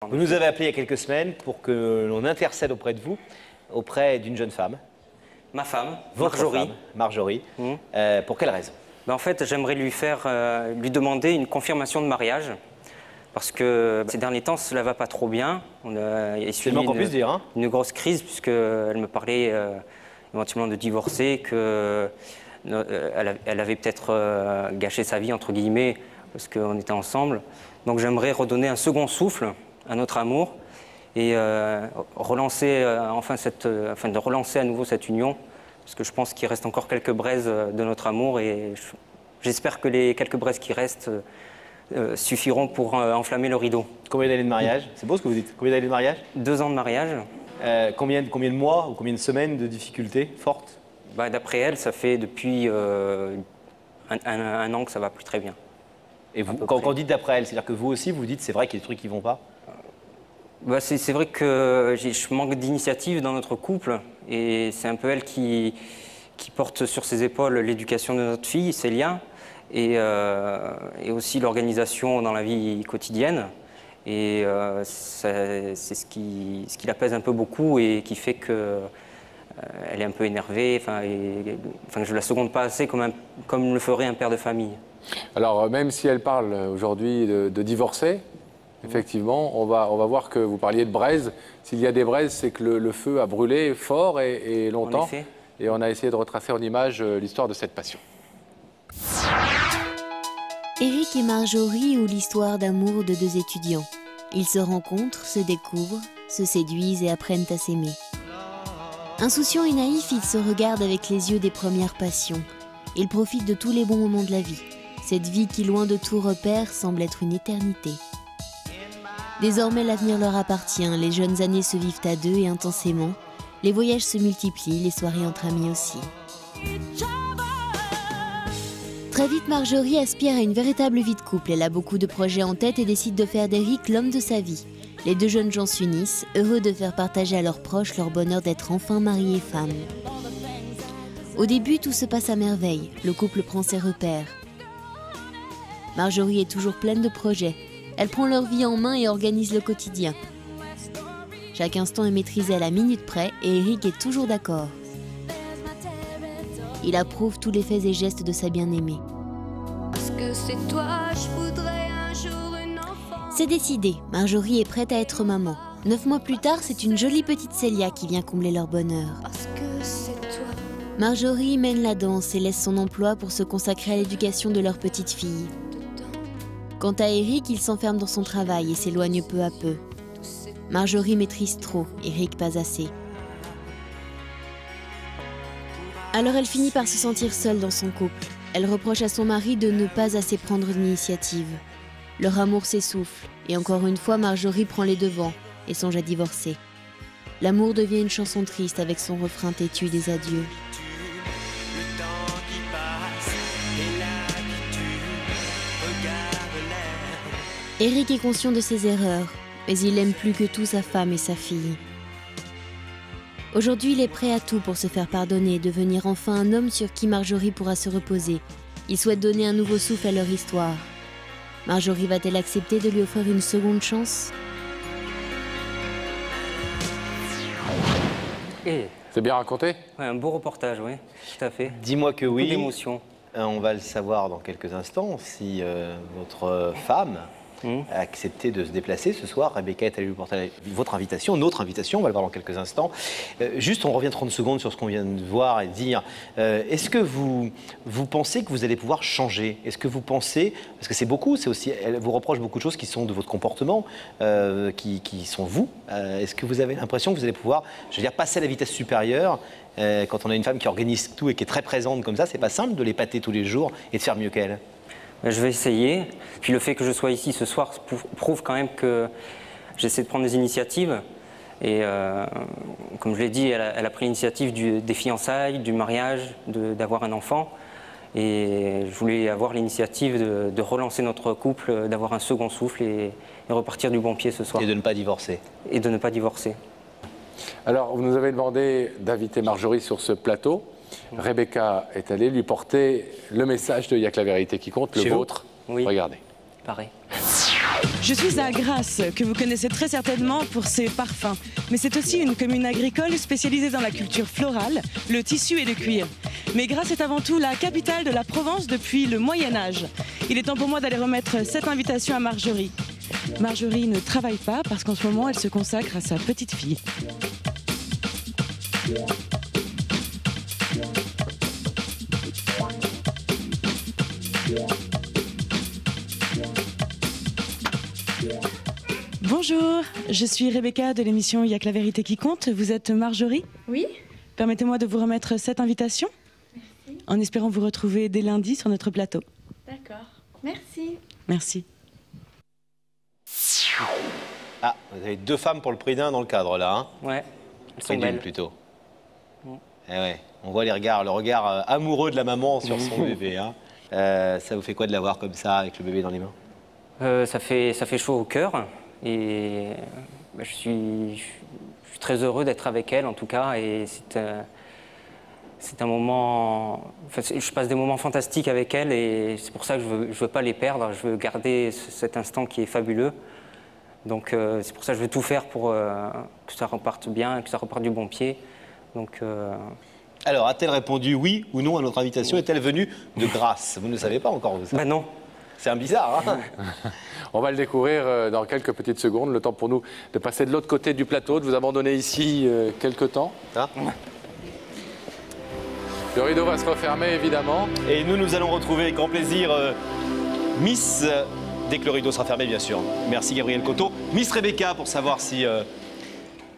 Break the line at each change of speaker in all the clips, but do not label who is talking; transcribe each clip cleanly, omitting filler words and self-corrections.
Vous nous avez appelé il y a quelques semaines pour que l'on intercède auprès de vous, auprès d'une jeune femme.
Ma femme,
Votre
Marjorie.
femme, Marjorie. Pour quelle raison?
En fait, j'aimerais lui demander une confirmation de mariage. Parce que ces derniers temps, cela ne va pas trop bien. On a essuyé
qu'on puisse dire, hein.
une grosse crise, puisqu'elle me parlait éventuellement de divorcer, qu'elle avait peut-être gâché sa vie, entre guillemets, parce qu'on était ensemble. Donc j'aimerais redonner un second souffle à notre amour et relancer, de relancer à nouveau cette union, parce que je pense qu'il reste encore quelques braises de notre amour et j'espère que les quelques braises qui restent suffiront pour enflammer le rideau.
Combien d'années de mariage? C'est beau ce que vous dites. Combien d'années de mariage?
2 ans de mariage.
Combien de mois ou combien de semaines de difficultés fortes?
D'après elle, ça fait depuis un an que ça va plus très bien.
Et vous, quand vous dites d'après elle, c'est-à-dire que vous aussi, vous dites c'est vrai qu'il y a des trucs qui ne vont pas?
C'est vrai que je manque d'initiative dans notre couple et c'est un peu elle qui porte sur ses épaules l'éducation de notre fille, Célia, et aussi l'organisation dans la vie quotidienne. Et c'est ce qui la pèse un peu beaucoup et qui fait qu'elle est un peu énervée, que je ne la seconde pas assez comme le ferait un père de famille.
Alors, même si elle parle aujourd'hui de divorcer, effectivement, on va voir que vous parliez de braises. S'il y a des braises, c'est que le feu a brûlé fort et longtemps.
En effet.
Et on a essayé de retracer en image l'histoire de cette passion.
Eric et Marjorie ou l'histoire d'amour de 2 étudiants. Ils se rencontrent, se découvrent, se séduisent et apprennent à s'aimer. Insouciants et naïfs, ils se regardent avec les yeux des premières passions. Ils profitent de tous les bons moments de la vie. Cette vie qui, loin de tout repère, semble être une éternité. Désormais, l'avenir leur appartient. Les jeunes années se vivent à 2 et intensément. Les voyages se multiplient, les soirées entre amis aussi. Très vite, Marjorie aspire à une véritable vie de couple. Elle a beaucoup de projets en tête et décide de faire d'Eric l'homme de sa vie. Les 2 jeunes gens s'unissent, heureux de faire partager à leurs proches leur bonheur d'être enfin mariés et femmes. Au début, tout se passe à merveille. Le couple prend ses repères. Marjorie est toujours pleine de projets. Elle prend leur vie en main et organise le quotidien. Chaque instant est maîtrisé à la minute près et Eric est toujours d'accord. Il approuve tous les faits et gestes de sa bien-aimée. C'est décidé, Marjorie est prête à être maman. 9 mois plus tard, c'est une jolie petite Célia qui vient combler leur bonheur. Marjorie mène la danse et laisse son emploi pour se consacrer à l'éducation de leur petite fille. Quant à Eric, il s'enferme dans son travail et s'éloigne peu à peu. Marjorie maîtrise trop, Eric pas assez. Alors elle finit par se sentir seule dans son couple. Elle reproche à son mari de ne pas assez prendre l'initiative. Leur amour s'essouffle et encore une fois Marjorie prend les devants et songe à divorcer. L'amour devient une chanson triste avec son refrain têtu des adieux. Eric est conscient de ses erreurs, mais il aime plus que tout sa femme et sa fille. Aujourd'hui, il est prêt à tout pour se faire pardonner et devenir enfin un homme sur qui Marjorie pourra se reposer. Il souhaite donner un nouveau souffle à leur histoire. Marjorie va-t-elle accepter de lui offrir une seconde chance?
C'est bien raconté?
Ouais, un beau reportage, oui, tout à fait.
Dis-moi que oui.
Beaucoup d'émotions.
On va le savoir dans quelques instants si votre femme a accepté de se déplacer ce soir. Rebecca est allée lui porter votre invitation, notre invitation, on va le voir dans quelques instants. Juste, on revient 30 secondes sur ce qu'on vient de voir et dire. Est-ce que vous pensez que vous allez pouvoir changer? Est-ce que vous pensez, parce que c'est beaucoup, c'est aussi, elle vous reproche beaucoup de choses qui sont de votre comportement, qui sont vous. Est-ce que vous avez l'impression que vous allez pouvoir, je veux dire, passer à la vitesse supérieure? Quand on a une femme qui organise tout et qui est très présente comme ça, c'est pas simple de l'épater tous les jours et de faire mieux qu'elle.
Je vais essayer. Puis le fait que je sois ici ce soir prouve quand même que j'essaie de prendre des initiatives. Et comme je l'ai dit, elle a pris l'initiative des fiançailles, du mariage, d'avoir un enfant. Et je voulais avoir l'initiative de relancer notre couple, d'avoir un second souffle et repartir du bon pied ce soir.
Et de ne pas divorcer.
Et de ne pas divorcer.
Alors, vous nous avez demandé d'inviter Marjorie sur ce plateau. Rebecca est allée lui porter le message de « Il n'y a que la vérité qui compte », le vôtre.
Oui.
Regardez.
Pareil.
Je suis à Grasse, que vous connaissez très certainement pour ses parfums. Mais c'est aussi une commune agricole spécialisée dans la culture florale, le tissu et le cuir. Mais Grasse est avant tout la capitale de la Provence depuis le Moyen-Âge. Il est temps pour moi d'aller remettre cette invitation à Marjorie. Marjorie ne travaille pas parce qu'en ce moment, elle se consacre à sa petite fille. Bonjour, je suis Rebecca de l'émission Il y a que la vérité qui compte. Vous êtes Marjorie?
Oui.
Permettez-moi de vous remettre cette invitation. Merci. En espérant vous retrouver dès lundi sur notre plateau.
D'accord. Merci.
Merci.
Ah, vous avez 2 femmes pour le prix d'un dans le cadre, là. Hein.
Ouais, elles sont
Prix d'une,
belles.
plutôt. Eh ouais, on voit les regards, le regard amoureux de la maman sur son bébé. Hein. Ça vous fait quoi de l'avoir comme ça, avec le bébé dans les mains?
Ça fait chaud au cœur. Et je suis très heureux d'être avec elle, en tout cas. Et c'est un moment... Enfin, je passe des moments fantastiques avec elle et c'est pour ça que je veux pas les perdre. Je veux garder cet instant qui est fabuleux. Donc c'est pour ça que je veux tout faire pour que ça reparte bien, que ça reparte du bon pied. Donc,
Alors, a-t-elle répondu oui ou non à notre invitation? Est-elle venue de Grasse? Vous ne le savez pas encore, vous ça?
Ben non.
C'est un bizarre, hein?
On va le découvrir dans quelques petites secondes. Le temps pour nous de passer de l'autre côté du plateau, de vous abandonner ici quelques temps.
Hein?
Le rideau va se refermer, évidemment.
Et nous allons retrouver avec grand plaisir Miss, dès que le rideau sera fermé, bien sûr. Merci Gabriel Coteau. Miss Rebecca, pour savoir si...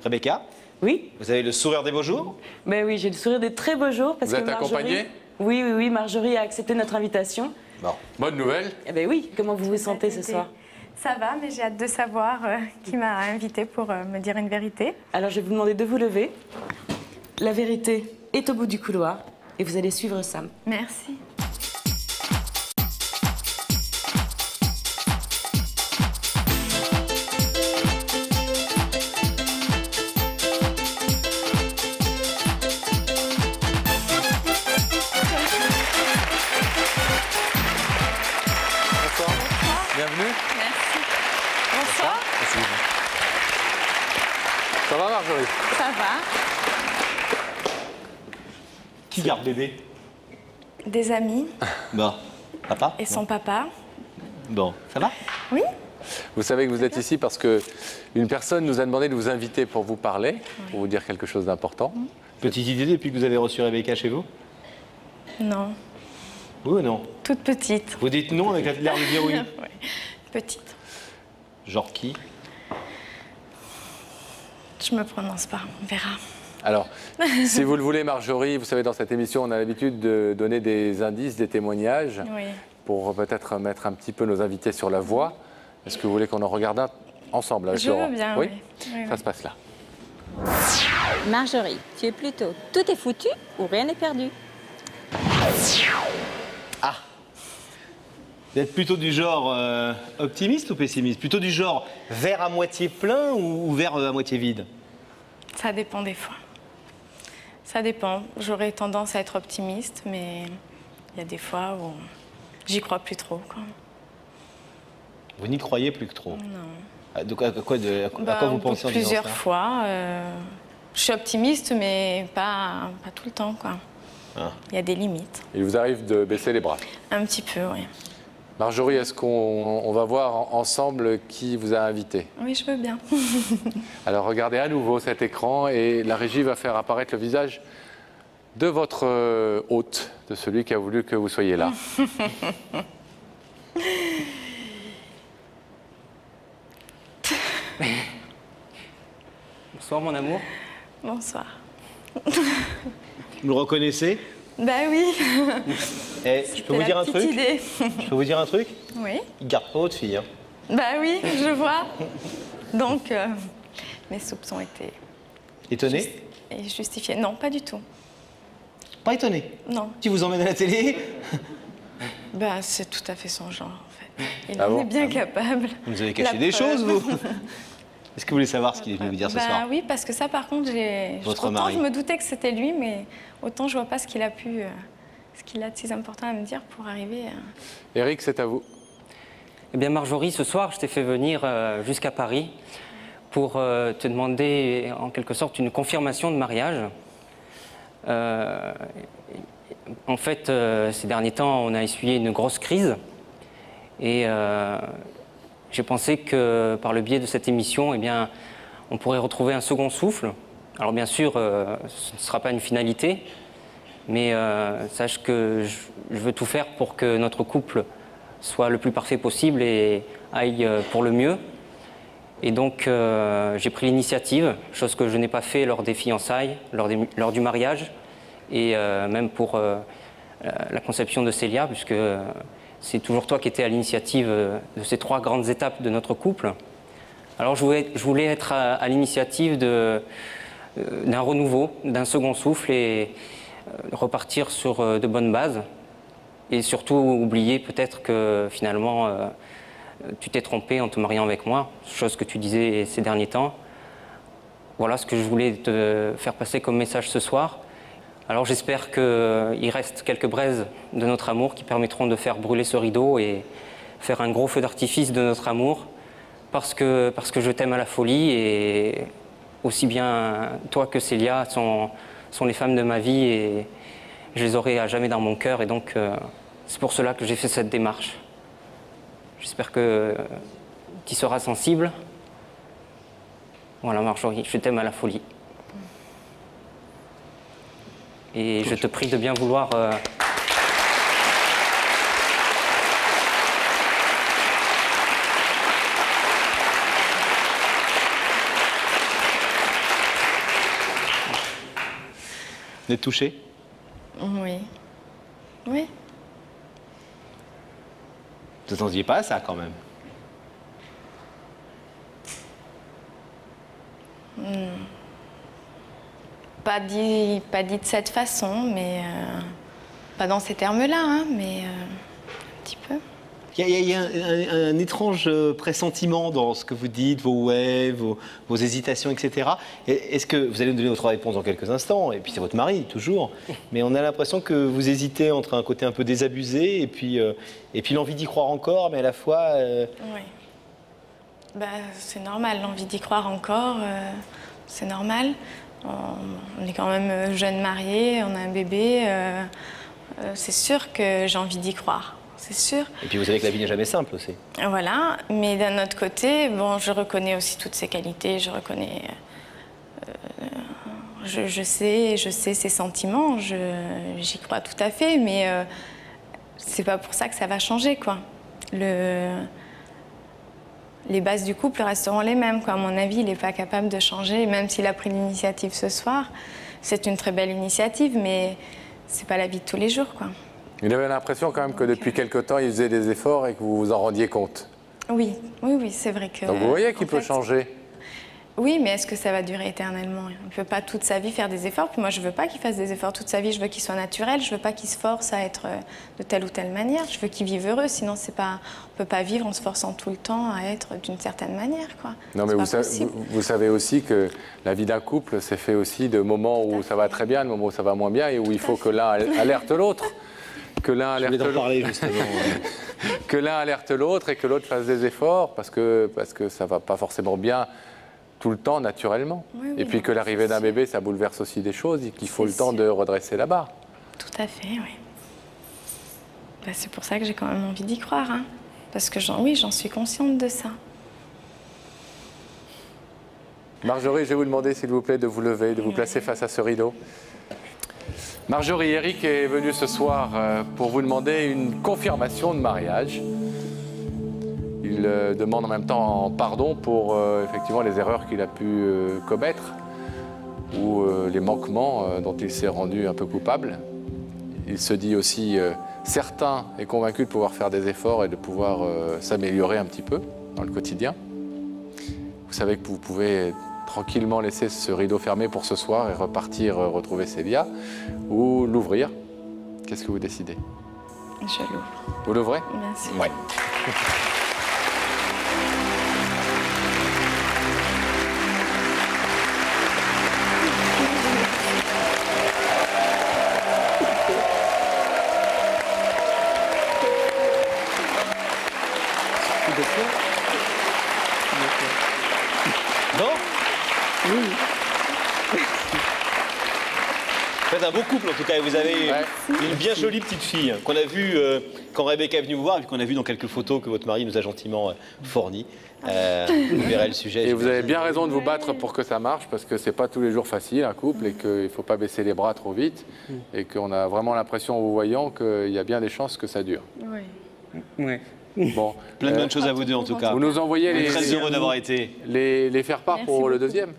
Rebecca,
Oui?
vous avez le sourire des beaux jours?
Ben oui, j'ai le sourire des très beaux jours. Parce
Vous
que
êtes
Marjorie...
accompagnée?
Oui, Marjorie a accepté notre invitation.
Bon.
Bonne nouvelle.
Eh ben oui, comment vous vous sentez ce soir?
Ça va, mais j'ai hâte de savoir qui m'a invitée pour me dire une vérité.
Alors je vais vous demander de vous lever. La vérité est au bout du couloir et vous allez suivre Sam.
Merci.
Bienvenue.
Merci. Bonsoir.
Ça va, Marjorie?
Ça va.
Qui garde bébé?
Des amis
Bon. Papa?
et son papa.
Bon. Ça va?
Oui.
Vous savez que vous êtes ici parce qu'une personne nous a demandé de vous inviter pour vous parler, pour vous dire quelque chose d'important.
Petite idée depuis que vous avez reçu Rebecca chez vous?
Non.
Oui ou non?
Toute petite.
Vous dites non avec l'air de dire oui?
Ouais. Petite.
Genre qui?
Je me prononce pas, on verra.
Alors, si vous le voulez, Marjorie, vous savez, dans cette émission, on a l'habitude de donner des indices, des témoignages,
Oui.
pour peut-être mettre un petit peu nos invités sur la voie. Est-ce que vous voulez qu'on en regarde un ensemble avec
Je
Laurent?
veux bien,
Oui,
oui.
ça se passe là.
Marjorie, tu es plutôt tout est foutu ou rien n'est perdu?
Ah! Vous êtes plutôt du genre optimiste ou pessimiste? Plutôt du genre verre à moitié plein ou verre à moitié vide?
Ça dépend des fois. Ça dépend. J'aurais tendance à être optimiste, mais il y a des fois où j'y crois plus trop, quoi.
Vous n'y croyez plus que trop?
Non.
Donc à quoi vous pensez en disant
Plusieurs
ça?
fois. Je suis optimiste, mais pas tout le temps, quoi.
Ah.
Il y a des limites.
Il vous arrive de baisser les bras.
Un petit peu, oui.
Marjorie, est-ce qu'on va voir ensemble qui vous a invité?
Oui, je veux bien.
Alors regardez à nouveau cet écran et la régie va faire apparaître le visage de votre hôte, de celui qui a voulu que vous soyez là.
Bonsoir mon amour.
Bonsoir.
Vous le reconnaissez?
Bah oui.
Eh, je peux vous dire un truc?
Idée.
Je peux vous dire un truc?
Oui.
Il garde pas votre fille. Hein.
Bah oui, je vois. Donc, mes soupçons étaient
Étonné?
justifiés. Non, pas du tout.
Pas étonné?
Non.
Qui vous emmène à la télé?
Bah, c'est tout à fait son genre, en fait. Il
Ah
en
bon?
est bien capable.
Vous nous avez caché
La
des
preuve.
choses, vous? Est-ce que vous voulez savoir ce qu'il est venu vous dire ce
Bah
soir?
oui, parce que ça, par contre,
Votre
autant
mari.
je me doutais que c'était lui, mais autant je vois pas ce qu'il a pu, ce qu'il a de si important à me dire pour arriver à...
Eric, c'est à vous.
Eh bien Marjorie, ce soir, je t'ai fait venir jusqu'à Paris pour te demander en quelque sorte une confirmation de mariage. En fait, ces derniers temps, on a essuyé une grosse crise et j'ai pensé que par le biais de cette émission, eh bien, on pourrait retrouver un second souffle. Alors bien sûr, ce ne sera pas une finalité, mais sache que je veux tout faire pour que notre couple soit le plus parfait possible et aille pour le mieux. Et donc j'ai pris l'initiative, chose que je n'ai pas fait lors des fiançailles, lors du mariage, et même pour la conception de Célia, puisque c'est toujours toi qui étais à l'initiative de ces 3 grandes étapes de notre couple. Alors je voulais être à l'initiative d'un renouveau, d'un second souffle et repartir sur de bonnes bases. Et surtout oublier peut-être que finalement tu t'es trompé en te mariant avec moi, chose que tu disais ces derniers temps. Voilà ce que je voulais te faire passer comme message ce soir. Alors j'espère qu'il reste quelques braises de notre amour qui permettront de faire brûler ce rideau et faire un gros feu d'artifice de notre amour parce que je t'aime à la folie et aussi bien toi que Célia sont les femmes de ma vie et je les aurai à jamais dans mon cœur et donc c'est pour cela que j'ai fait cette démarche. J'espère que tu y seras sensible. Voilà Marjorie, je t'aime à la folie. Et je te prie de bien vouloir...
Vous êtes touché?
Oui. Oui.
Vous n'attendiez pas à ça quand même?
Pas dit de cette façon, mais pas dans ces termes-là, hein, mais un petit peu.
Il y a un étrange pressentiment dans ce que vous dites, vos ouais, vos hésitations, etc. Est-ce que vous allez nous donner votre réponse dans quelques instants, et puis c'est votre mari, toujours, mais on a l'impression que vous hésitez entre un côté un peu désabusé et puis l'envie d'y croire encore, mais à la fois...
Oui. Bah, c'est normal, l'envie d'y croire encore, c'est normal. On est quand même jeunes mariés, on a un bébé, c'est sûr que j'ai envie d'y croire. C'est sûr.
Et puis vous savez que la vie n'est jamais simple aussi.
Voilà, mais d'un autre côté, bon, je reconnais aussi toutes ses qualités, je reconnais... je sais ses sentiments, j'y crois tout à fait, mais c'est pas pour ça que ça va changer, quoi. Les bases du couple resteront les mêmes, quoi. À mon avis, il n'est pas capable de changer, même s'il a pris l'initiative ce soir. C'est une très belle initiative, mais c'est pas la vie de tous les jours, quoi.
Il avait l'impression quand même que depuis quelque temps, il faisait des efforts et que vous vous en rendiez compte.
Oui, c'est vrai que...
Donc vous voyez qu'il peut changer.
Oui, mais est-ce que ça va durer éternellement? Il ne peut pas toute sa vie faire des efforts. Puis moi, je ne veux pas qu'il fasse des efforts toute sa vie. Je veux qu'il soit naturel. Je ne veux pas qu'il se force à être de telle ou telle manière. Je veux qu'il vive heureux. Sinon, on ne peut pas vivre en se forçant tout le temps à être d'une certaine manière, quoi.
Non, mais vous savez aussi que la vie d'un couple, c'est fait aussi de moments où ça va très bien, de moments où ça va moins bien et où il faut que l'un alerte l'autre. Que l'un alerte l'autre et que l'autre fasse des efforts parce que ça ne va pas forcément bien tout le temps naturellement. Oui, et puis que l'arrivée d'un bébé, ça bouleverse aussi des choses et qu'il faut le temps de redresser la barre.
Tout à fait, oui. Ben, c'est pour ça que j'ai quand même envie d'y croire. Hein. Parce que j'en suis consciente de ça.
Marjorie, je vais vous demander s'il vous plaît de vous lever, de vous placer face à ce rideau. Marjorie, Eric est venu ce soir pour vous demander une confirmation de mariage. Il demande en même temps pardon pour effectivement les erreurs qu'il a pu commettre ou les manquements dont il s'est rendu un peu coupable. Il se dit aussi certain et convaincu de pouvoir faire des efforts et de pouvoir s'améliorer un petit peu dans le quotidien. Vous savez que vous pouvez tranquillement laisser ce rideau fermé pour ce soir et repartir retrouver Célia ou l'ouvrir. Qu'est-ce que vous décidez?
Je l'ouvre.
Vous l'ouvrez?
Bien sûr.
Ouais.
Vous êtes un beau couple en tout cas, et vous avez une bien jolie petite fille qu'on a vue quand Rebecca est venue vous voir et qu'on a vu dans quelques photos que votre mari nous a gentiment fournies. Vous verrez le sujet.
Et vous avez bien raison de vous battre pour que ça marche, parce que c'est pas tous les jours facile un couple et qu'il ne faut pas baisser les bras trop vite et qu'on a vraiment l'impression en vous voyant qu'il y a bien des chances que ça dure.
Oui.
Bon,
Plein de bonnes choses à vous deux en tout cas.
Vous nous envoyez
Très heureux d'avoir été.
les faire-part pour le deuxième.